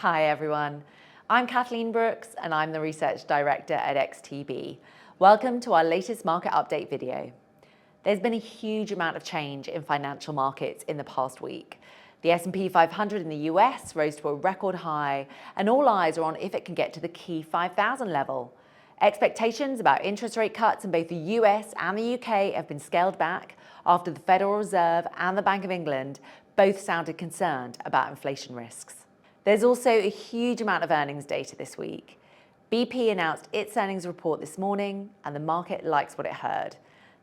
Hi everyone, I'm Kathleen Brooks and I'm the Research Director at XTB. Welcome to our latest market update video. There's been a huge amount of change in financial markets in the past week. The S&P 500 in the US rose to a record high and all eyes are on if it can get to the key 5,000 level. Expectations about interest rate cuts in both the US and the UK have been scaled back after the Federal Reserve and the Bank of England both sounded concerned about inflation risks. There's also a huge amount of earnings data this week. BP announced its earnings report this morning and the market likes what it heard.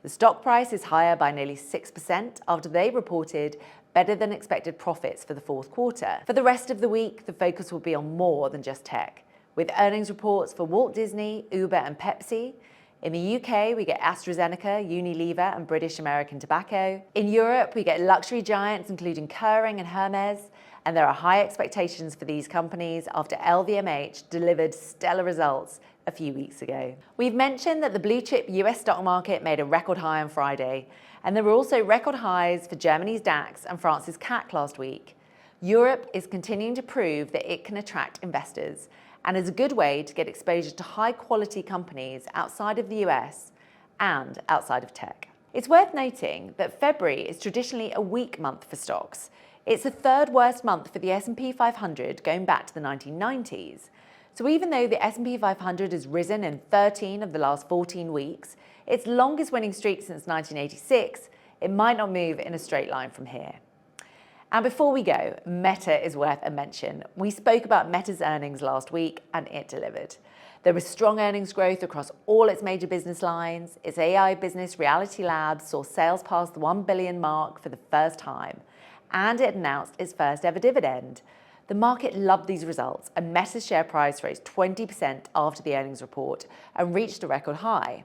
The stock price is higher by nearly 6% after they reported better than expected profits for the fourth quarter. For the rest of the week, the focus will be on more than just tech, with earnings reports for Walt Disney, Uber and Pepsi. In the UK, we get Astra Zeneca, Unilever and British American Tobacco. In Europe, we get luxury giants including Kerring and Hermes, and there are high expectations for these companies after LVMH delivered stellar results a few weeks ago. We've mentioned that the blue chip US stock market made a record high on Friday, and there were also record highs for Germany's DAX and France's CAC last week. Europe is continuing to prove that it can attract investors and is a good way to get exposure to high quality companies outside of the US and outside of tech. It's worth noting that February is traditionally a weak month for stocks. It's the third worst month for the S&P 500 going back to the 1990s. So even though the S&P 500 has risen in 13 of the last 14 weeks, its longest winning streak since 1986, it might not move in a straight line from here. And before we go, Meta is worth a mention. We spoke about Meta's earnings last week and it delivered. There was strong earnings growth across all its major business lines. Its AI business, Reality Labs, saw sales pass the 1 billion mark for the first time, and it announced its first ever dividend. The market loved these results and Meta's share price rose 20% after the earnings report and reached a record high.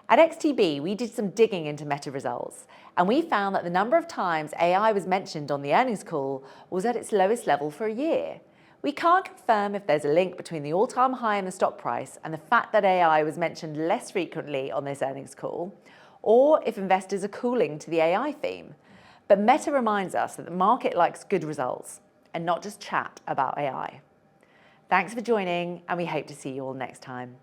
At XTB, we did some digging into Meta results, and we found that the number of times AI was mentioned on the earnings call was at its lowest level for a year. We can't confirm if there's a link between the all-time high in the stock price and the fact that AI was mentioned less frequently on this earnings call, or if investors are cooling to the AI theme. But Meta reminds us that the market likes good results and not just chat about AI. Thanks for joining, and we hope to see you all next time.